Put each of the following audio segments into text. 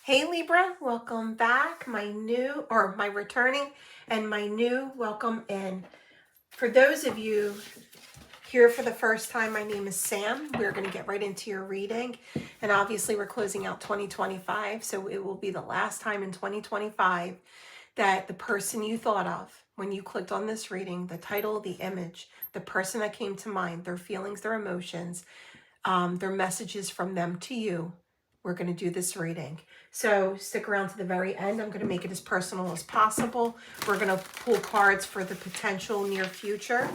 Hey Libra, welcome back. My returning and my new welcome in. For those of you here for the first time, my name is Sam. We're going to get right into your reading. And obviously we're closing out 2025. So it will be the last time in 2025 that the person you thought of when you clicked on this reading, the title, the image, the person that came to mind, their feelings, their emotions, their messages from them to you. We're going to do this reading. So stick around to the very end. I'm going to make it as personal as possible. We're going to pull cards for the potential near future.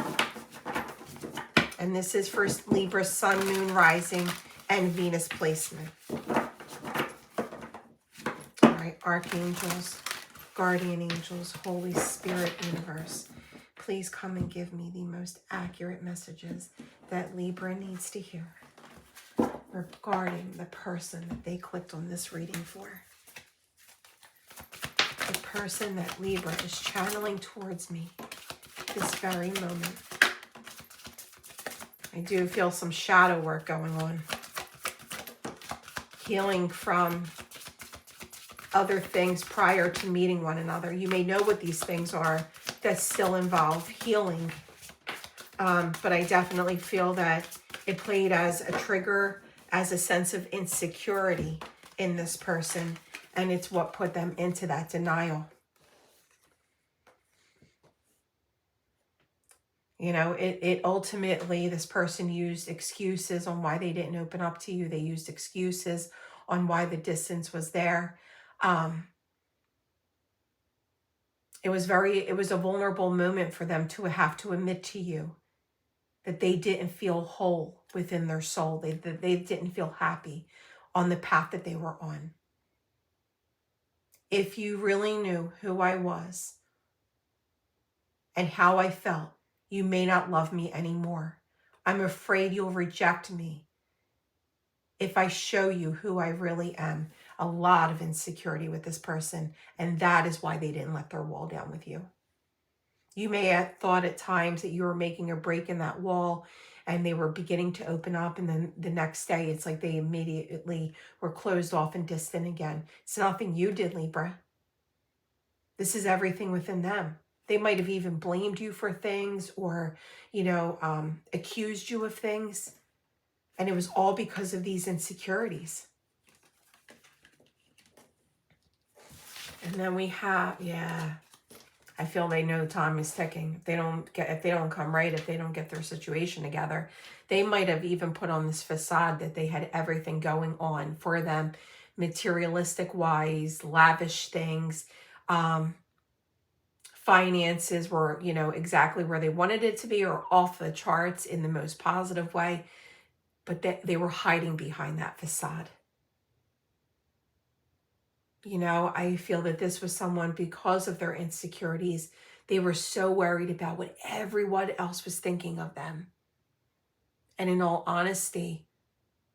And this is for Libra, Sun, Moon, Rising, and Venus placement. All right, Archangels, Guardian Angels, Holy Spirit, Universe. Please come and give me the most accurate messages that Libra needs to hear regarding the person that they clicked on this reading for. The person that Libra is channeling towards me this very moment. I do feel some shadow work going on. Healing from other things prior to meeting one another. You may know what these things are that still involve healing. But I definitely feel that it played as a trigger, as a sense of insecurity in this person, and it's what put them into that denial. You know, it ultimately, this person used excuses on why they didn't open up to you. They used excuses on why the distance was there. It was a vulnerable moment for them to have to admit to you that they didn't feel whole within their soul. They didn't feel happy on the path that they were on. If you really knew who I was and how I felt, you may not love me anymore. I'm afraid you'll reject me if I show you who I really am. A lot of insecurity with this person, and that is why they didn't let their wall down with you. You may have thought at times that you were making a break in that wall and they were beginning to open up, and then the next day it's like they immediately were closed off and distant again. It's nothing you did, Libra. This is everything within them. They might have even blamed you for things or, accused you of things. And it was all because of these insecurities. And then we have, I feel they know time is ticking. If they don't come right, if they don't get their situation together, they might have even put on this facade that they had everything going on for them, materialistic wise, lavish things. Finances were, exactly where they wanted it to be or off the charts in the most positive way. But they were hiding behind that facade. I feel that this was someone, because of their insecurities, they were so worried about what everyone else was thinking of them. And in all honesty,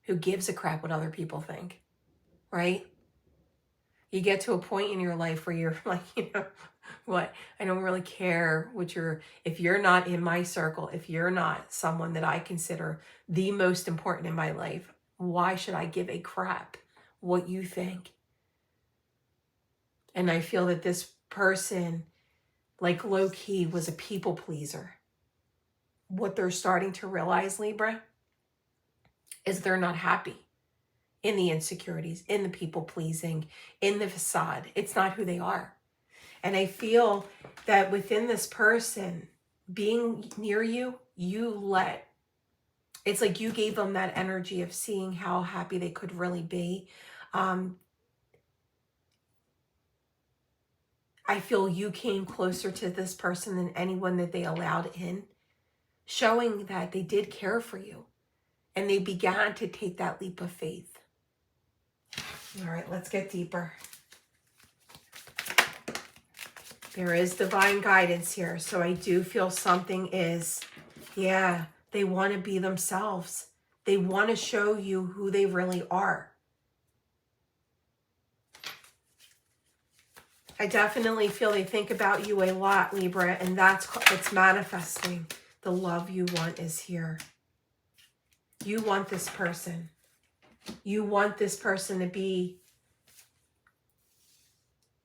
who gives a crap what other people think, right? You get to a point in your life where you're like, what? I don't really care if you're not in my circle, if you're not someone that I consider the most important in my life, why should I give a crap what you think? And I feel that this person, like low-key, was a people pleaser. What they're starting to realize, Libra, is they're not happy in the insecurities, in the people pleasing, in the facade. It's not who they are. And I feel that within this person being near you, it's like you gave them that energy of seeing how happy they could really be. I feel you came closer to this person than anyone that they allowed in, showing that they did care for you. And they began to take that leap of faith. All right, let's get deeper. There is divine guidance here. So I do feel something is, they want to be themselves. They want to show you who they really are. I definitely feel they think about you a lot, Libra, and it's manifesting. The love you want is here. You want this person. You want this person to be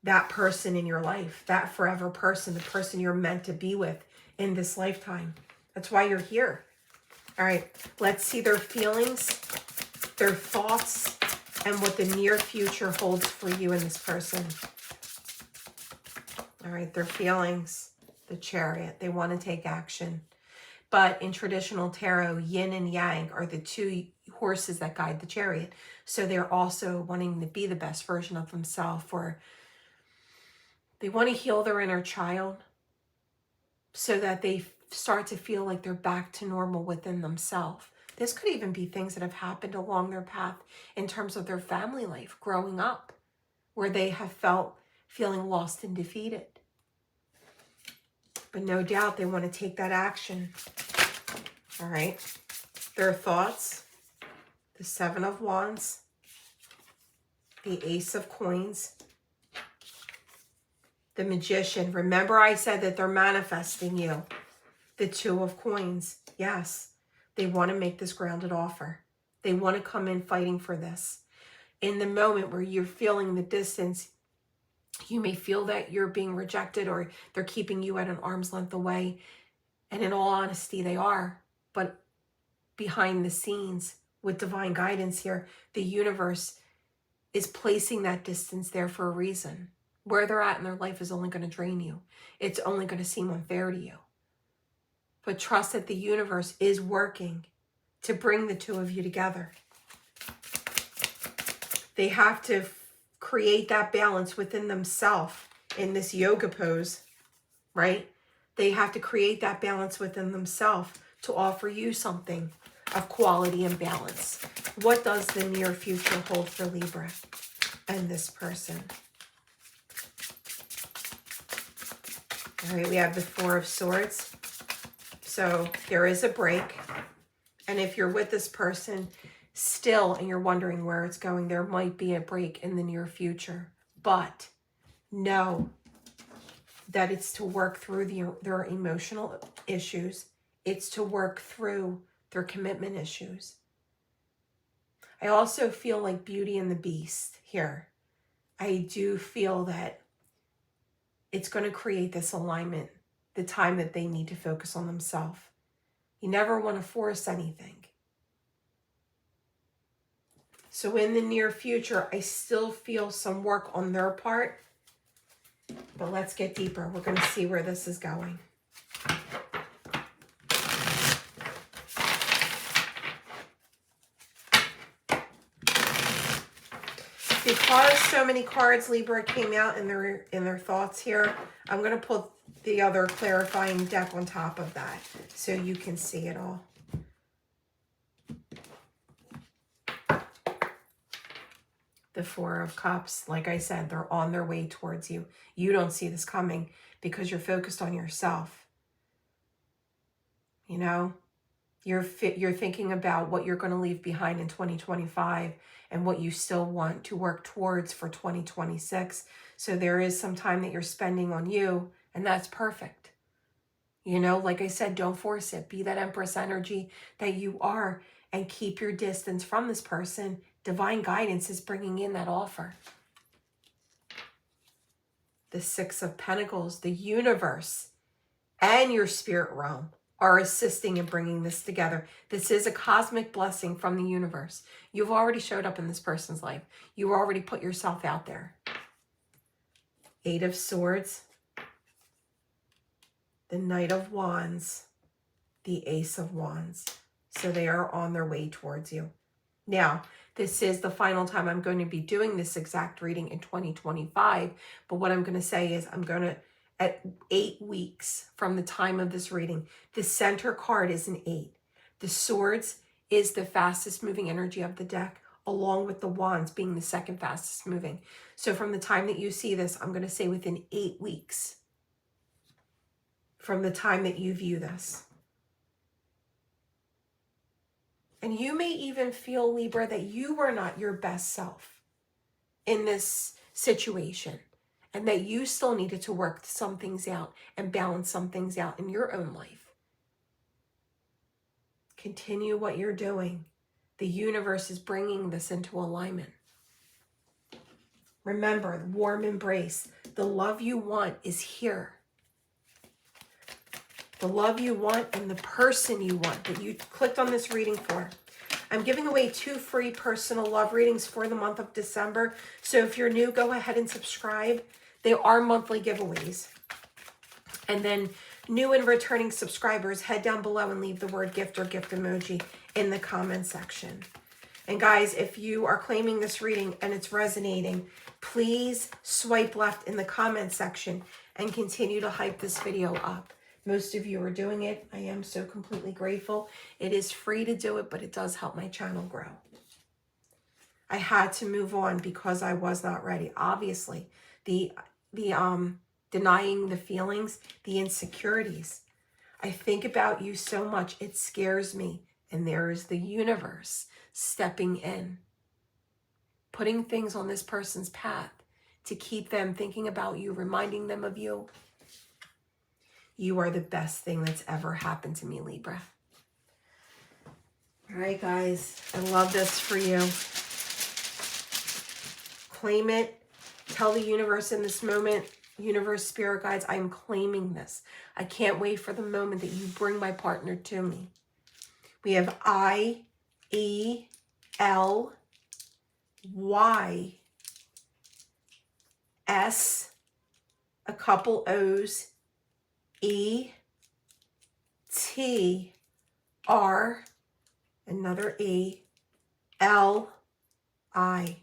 that person in your life, that forever person, the person you're meant to be with in this lifetime. That's why you're here. All right, let's see their feelings, their thoughts, and what the near future holds for you and this person. All right, their feelings, the Chariot. They want to take action. But in traditional tarot, yin and yang are the two horses that guide the chariot. So they're also wanting to be the best version of themselves, or they want to heal their inner child so that they start to feel like they're back to normal within themselves. This could even be things that have happened along their path in terms of their family life growing up, where they have felt feeling lost and defeated. But no doubt they want to take that action. All right. Their thoughts, the Seven of Wands, the Ace of Coins, the Magician. Remember I said that they're manifesting you. The Two of Coins. Yes, they want to make this grounded offer. They want to come in fighting for this. In the moment where you're feeling the distance, you may feel that you're being rejected or they're keeping you at an arm's length away. And in all honesty, they are. But behind the scenes, with divine guidance here, the universe is placing that distance there for a reason. Where they're at in their life is only going to drain you. It's only going to seem unfair to you. But trust that the universe is working to bring the two of you together. They have to create that balance within themselves in this yoga pose, right? They have to create that balance within themselves to offer you something of quality and balance. What does the near future hold for Libra and this person? All right, we have the Four of Swords. So there is a break. And if you're with this person still and you're wondering where it's going, there might be a break in the near future. But know that it's to work through their emotional issues. It's to work through their commitment issues. I also feel like Beauty and the Beast here. I do feel that it's going to create this alignment, the time that they need to focus on themselves. You never want to force anything. So in the near future, I still feel some work on their part. But let's get deeper. We're going to see where this is going. Because so many cards, Libra, came out in their thoughts here, I'm going to pull the other clarifying deck on top of that so you can see it all. The Four of Cups, like I said, they're on their way towards you. You don't see this coming because you're focused on yourself. You know, you're thinking about what you're going to leave behind in 2025 and what you still want to work towards for 2026. So there is some time that you're spending on you, and that's perfect. You know, like I said, don't force it. Be that Empress energy that you are and keep your distance from this person. Divine guidance is bringing in that offer. The Six of Pentacles, the universe and your spirit realm are assisting in bringing this together. This is a cosmic blessing from the universe. You've already showed up in this person's life. You already put yourself out there. Eight of Swords, the Knight of Wands, the Ace of Wands. So they are on their way towards you. Now, this is the final time I'm going to be doing this exact reading in 2025. But what I'm going to say is I'm going to, at 8 weeks from the time of this reading, the center card is an 8. The Swords is the fastest moving energy of the deck, along with the Wands being the second fastest moving. So from the time that you see this, I'm going to say within 8 weeks from the time that you view this. And you may even feel, Libra, that you were not your best self in this situation and that you still needed to work some things out and balance some things out in your own life. Continue what you're doing. The universe is bringing this into alignment. Remember, the warm embrace. The love you want is here. The love you want and the person you want that you clicked on this reading for. I'm giving away 2 free personal love readings for the month of December. So if you're new, go ahead and subscribe. They are monthly giveaways. And then new and returning subscribers, head down below and leave the word gift or gift emoji in the comment section. And guys, if you are claiming this reading and it's resonating, please swipe left in the comment section and continue to hype this video up. Most of you are doing it. I am so completely grateful. It is free to do it, but it does help my channel grow. I had to move on because I was not ready. Obviously, the denying the feelings, the insecurities. I think about you so much, it scares me. And there is the universe stepping in, putting things on this person's path to keep them thinking about you, reminding them of you. You are the best thing that's ever happened to me, Libra. All right, guys, I love this for you. Claim it. Tell the universe in this moment, universe, spirit guides, I'm claiming this. I can't wait for the moment that you bring my partner to me. We have I-E-L-Y, S, a couple O's, E-T-R, another E, L-I.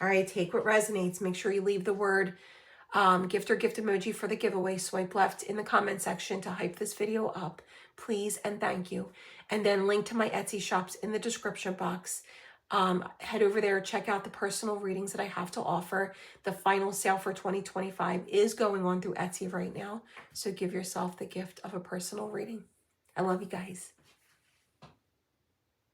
All right, take what resonates. Make sure you leave the word gift or gift emoji for the giveaway. Swipe left in the comment section to hype this video up, please, and thank you. And then link to my Etsy shops in the description box. Head over there, check out the personal readings that I have to offer. The final sale for 2025 is going on through Etsy right now. So give yourself the gift of a personal reading. I love you guys.